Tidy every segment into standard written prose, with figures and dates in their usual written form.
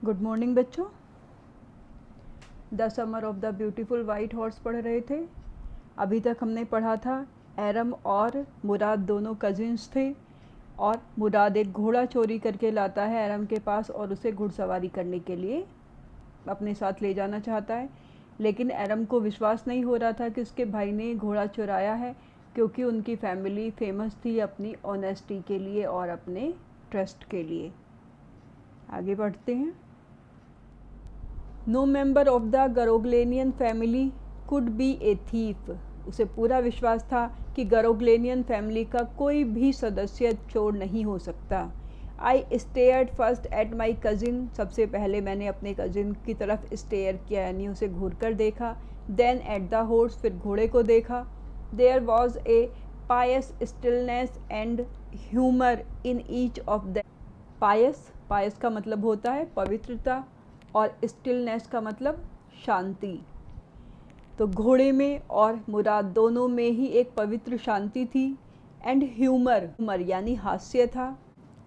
Good morning बच्चों। The summer of the beautiful white horse पढ़ रहे थे। अभी तक हमने पढ़ा था एरम और मुराद दोनों कजिन्स थे और मुराद एक घोड़ा चोरी करके लाता है एरम के पास और उसे घुड़सवारी करने के लिए अपने साथ ले जाना चाहता है। लेकिन एरम को विश्वास नहीं हो रहा था कि उसके भाई ने घोड़ा चुराया है, क्योंकि उनकी फैमिली फेमस थी अपनी ऑनेस्टी के लिए और अपने ट्रस्ट के लिए। आगे बढ़ते हैं। No member of the Garoghlanian family could be a thief. उसे पूरा विश्वास था कि गरोगलेनियन फैमिली का कोई भी सदस्य चोर नहीं हो सकता। I stared first at my cousin. सबसे पहले मैंने अपने कज़िन की तरफ स्टेयर किया, यानी उसे घूर कर देखा। देन एट द हॉर्स, फिर घोड़े को देखा। There was a pious stillness and humour in each of the. Pious का मतलब होता है पवित्रता और स्टिलनेस का मतलब शांति। तो घोड़े में और मुराद दोनों में ही एक पवित्र शांति थी। एंड ह्यूमर यानी हास्य था।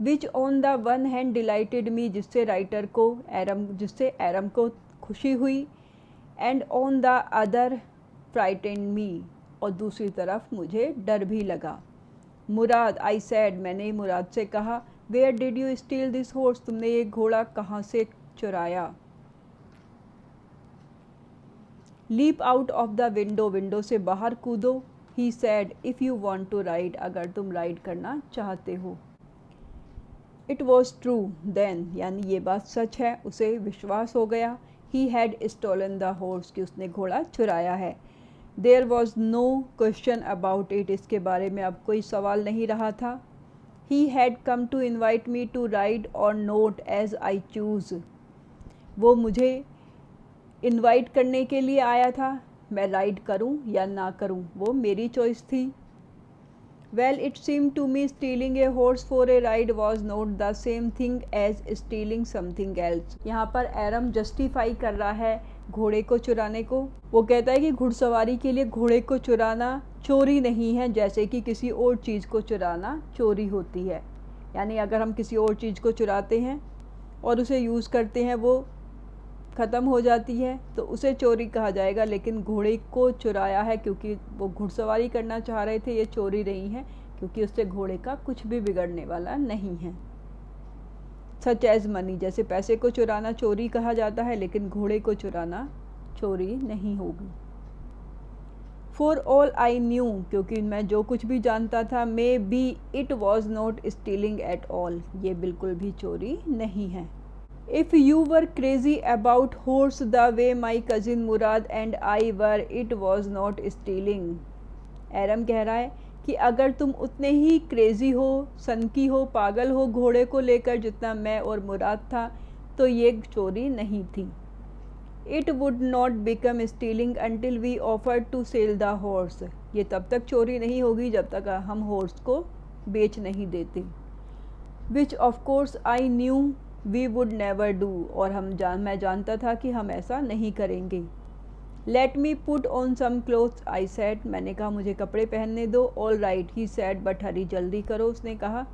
Which on the one hand delighted me, जिससे एरम को खुशी हुई। And on the other frightened me, और दूसरी तरफ मुझे डर भी लगा। मुराद, आई सैड, मैंने मुराद से कहा, where did you steal this horse, तुमने ये घोड़ा कहाँ से चुराया। Leap out of the window, window से बाहर कूदो। He said, if you want to ride, अगर तुम राइड करना चाहते हो। इट वॉज ट्रू देन, यानी ये बात सच है, उसे विश्वास हो गया। He had stolen the horse, कि उसने घोड़ा चुराया है। There was no question about it, इसके बारे में अब कोई सवाल नहीं रहा था। He had come to invite me to ride और नोट एज आई चूज़, वो मुझे इनवाइट करने के लिए आया था, मैं राइड करूं या ना करूं वो मेरी चॉइस थी। Well it seem to me stealing a horse for a ride was not the same thing as stealing something else. यहाँ पर एरम जस्टिफाई कर रहा है घोड़े को चुराने को। वो कहता है कि घुड़सवारी के लिए घोड़े को चुराना चोरी नहीं है, जैसे कि किसी और चीज़ को चुराना चोरी होती है। यानी अगर हम किसी और चीज़ को चुराते हैं और उसे यूज़ करते हैं, वो ख़त्म हो जाती है तो उसे चोरी कहा जाएगा। लेकिन घोड़े को चुराया है क्योंकि वो घुड़सवारी करना चाह रहे थे, ये चोरी नहीं है, क्योंकि उससे घोड़े का कुछ भी बिगड़ने वाला नहीं है। सच एज मनी, जैसे पैसे को चुराना चोरी कहा जाता है, लेकिन घोड़े को चुराना चोरी नहीं होगी। फॉर ऑल आई न्यू, क्योंकि मैं जो कुछ भी जानता था, may be it was not stealing at all, ये बिल्कुल भी चोरी नहीं है। If you were crazy about horse the way my cousin Murad and I were, it was not stealing. एरम कह रहा है कि अगर तुम उतने ही क्रेजी हो, सनकी हो, पागल हो घोड़े को लेकर जितना मैं और मुराद था, तो ये चोरी नहीं थी। It would not become stealing until we offered to sell the horse. ये तब तक चोरी नहीं होगी जब तक हम हॉर्स को बेच नहीं देते। Which of course I knew we would never do, और मैं जानता था कि हम ऐसा नहीं करेंगे। Let me put on some clothes, I said, मैंने कहा मुझे कपड़े पहनने दो। All right, he said, but hurry, जल्दी करो, उसने कहा।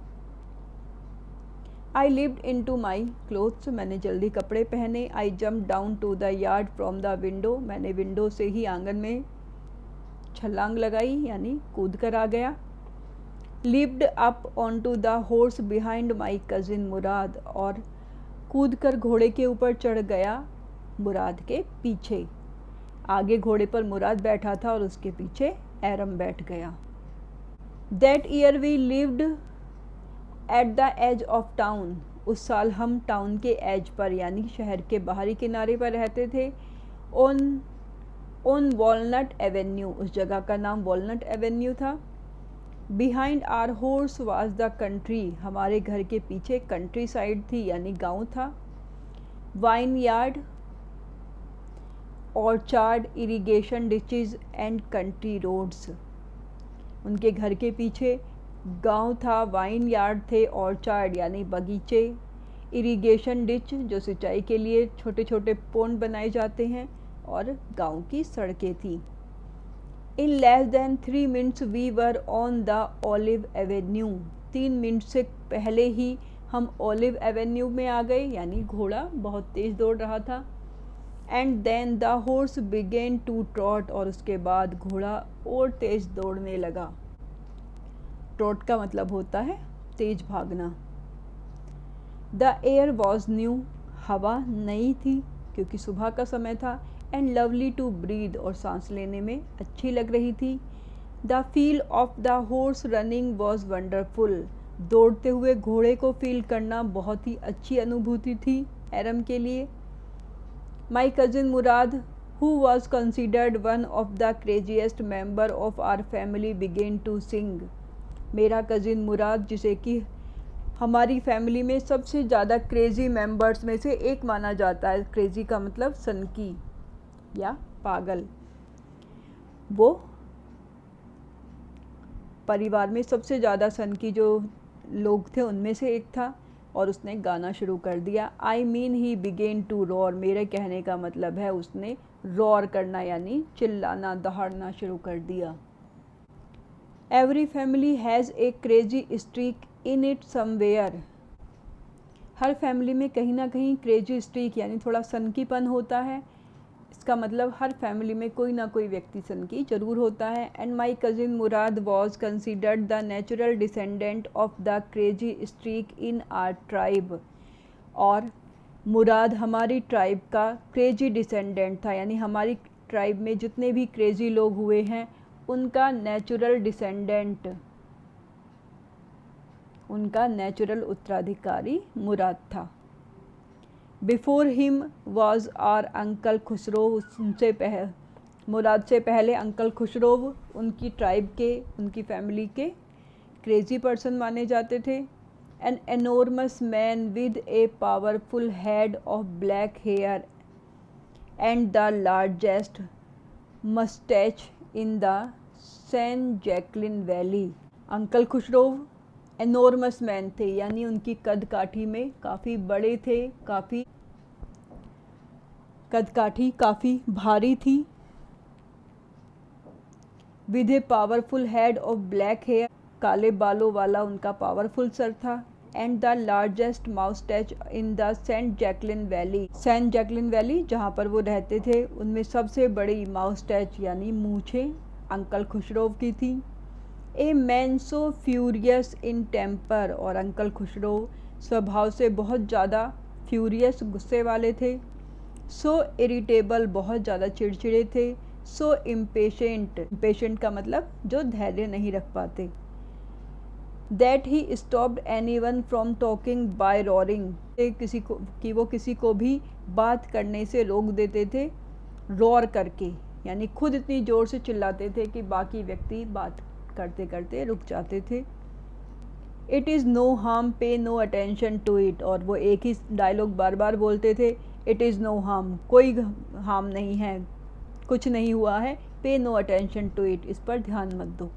I leaped into my clothes, मैंने जल्दी कपड़े पहने। I jump down to the yard from the window, मैंने विंडो से ही आंगन में छलांग लगाई, यानी कूद कर आ गया। Leaped up on to the horse behind my cousin Mourad, और कूद कर घोड़े के ऊपर चढ़ गया मुराद के पीछे। आगे घोड़े पर मुराद बैठा था और उसके पीछे एरम बैठ गया। That year we lived at the edge of town, उस साल हम टाउन के एज पर, यानी शहर के बाहरी किनारे पर रहते थे। ऑन वॉलनट एवेन्यू, उस जगह का नाम वॉलनट एवेन्यू था। Behind our horse was the country, हमारे घर के पीछे कंट्री साइड थी, यानी गांव था। Vineyard, orchard, irrigation ditches and country roads, उनके घर के पीछे गांव था, वाइन यार्ड थे, ऑर्चार्ड यानी बगीचे, इरिगेशन डिच जो सिंचाई के लिए छोटे छोटे पोंड बनाए जाते हैं, और गांव की सड़कें थी। In less than 3 minutes we were on the Olive Avenue. 3 minute से पहले ही हम ओलिव एवेन्यू में आ गए, यानी घोड़ा बहुत तेज़ दौड़ रहा था। And then the horse began to trot, और उसके बाद घोड़ा और तेज़ दौड़ने लगा। ट्रॉट का मतलब होता है तेज भागना। द एयर वॉज न्यू, हवा नई थी क्योंकि सुबह का समय था। एंड लवली टू ब्रीथ, और सांस लेने में अच्छी लग रही थी। The feel of the horse running was wonderful, दौड़ते हुए घोड़े को फील करना बहुत ही अच्छी अनुभूति थी एरम के लिए। My cousin Mourad, who was considered one of the craziest member of our family, began to sing. मेरा कज़िन मुराद, जिसे कि हमारी फैमिली में सबसे ज़्यादा क्रेज़ी मेंबर्स में से एक माना जाता है, क्रेज़ी का मतलब सनकी या पागल, वो परिवार में सबसे ज़्यादा सनकी जो लोग थे उनमें से एक था, और उसने गाना शुरू कर दिया। I mean he began to roar, मेरे कहने का मतलब है उसने रॉर करना यानी चिल्लाना दहाड़ना शुरू कर दिया। Every family has a crazy streak in it somewhere, her family में कहीं ना कहीं क्रेजी स्ट्रीक यानी थोड़ा सनकीपन होता है। इसका मतलब हर फैमिली में कोई ना कोई व्यक्ति सनकी जरूर होता है। And my cousin Murad was considered the natural descendant of the crazy streak in are tribe, और मुराद हमारी ट्राइब का क्रेजी डिसेंडेंट था, यानी हमारी ट्राइब में जितने भी क्रेजी लोग हुए हैं उनका नेचुरल डिसेंडेंट, उनका नेचुरल उत्तराधिकारी मुराद था। Before him was our uncle Khosrove, उनसे मुराद से पहले अंकल खुसरो उनकी ट्राइब के, उनकी फैमिली के क्रेजी पर्सन माने जाते थे। An enormous man with a powerful head of black hair and the largest moustache in the San Joaquin valley. Uncle Khosrove enormous man थे, यानी उनकी कद काठी में काफ़ी बड़े थे, कद काठी काफ़ी भारी थी। With a powerful head of black hair, काले बालों वाला उनका पावरफुल सर था। And the largest moustache in the San Joaquin valley, San Joaquin valley जहाँ पर वो रहते थे उनमें सबसे बड़ी माउस्टैच यानी मूछें अंकल खुसरोव की थी। A man so furious in temper, और अंकल खुसरो स्वभाव से बहुत ज़्यादा फ्यूरियस गुस्से वाले थे। सो इरिटेबल, बहुत ज़्यादा चिड़चिड़े थे। सो इम्पेशेंट, इम्पेशेंट का मतलब जो धैर्य नहीं रख पाते। That he stopped anyone from talking by roaring, किसी को कि वो किसी को भी बात करने से रोक देते थे रॉर करके, यानी खुद इतनी ज़ोर से चिल्लाते थे कि बाकी व्यक्ति बात करते करते रुक जाते थे। इट इज़ नो हार्म, पे नो अटेंशन टू इट, और वो एक ही डायलॉग बार बार बोलते थे, इट इज़ नो हार्म, कोई हार्म नहीं है, कुछ नहीं हुआ है, पे नो अटेंशन टू इट, इस पर ध्यान मत दो।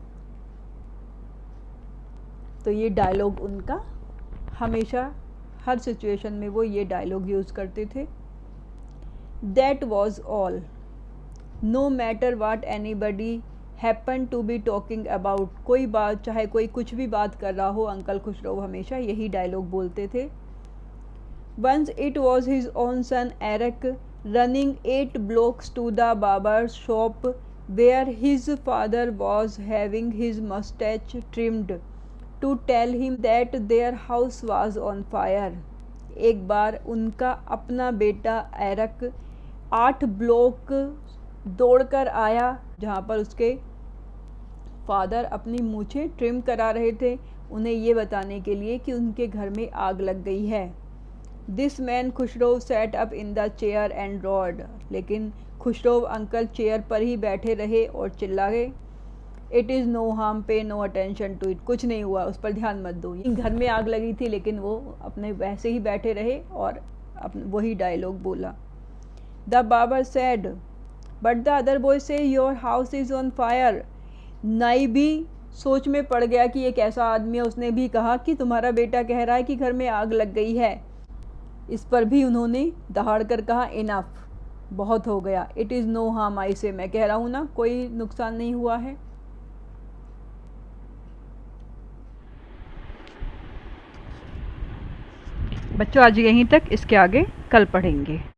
तो ये डायलॉग उनका हमेशा हर सिचुएशन में वो ये डायलॉग यूज़ करते थे। That was all, no matter what anybody happen to be talking about, कोई बात चाहे कोई कुछ भी बात कर रहा हो, अंकल खुसरो हमेशा यही डायलॉग बोलते थे। Once it was his own son Arak running 8 blocks to the barber shop where his father was having his moustache trimmed to tell him that their house was on fire. एक बार उनका अपना बेटा एरक 8 block दौड़कर आया जहाँ पर उसके फादर अपनी मूछें ट्रिम करा रहे थे, उन्हें ये बताने के लिए कि उनके घर में आग लग गई है। This man Khusro set up in the chair and rod, लेकिन खुसरो अंकल चेयर पर ही बैठे रहे और चिल्लाए, इट इज़ नो हार्म, पे नो अटेंशन टू इट, कुछ नहीं हुआ, उस पर ध्यान मत दो। घर में आग लगी थी लेकिन वो अपने वैसे ही बैठे रहे और वही डायलॉग बोला। The barber said but the other boy said your house is on fire. नाई भी सोच में पड़ गया कि एक ऐसा आदमी है, उसने भी कहा कि तुम्हारा बेटा कह रहा है कि घर में आग लग गई है। इस पर भी उन्होंने दहाड़ कर कहा, इनफ, बहुत हो गया, इट इज़ नो हार्म, आई से, मैं कह रहा हूँ ना कोई नुकसान नहीं हुआ है। बच्चों आज यहीं तक, इसके आगे कल पढ़ेंगे।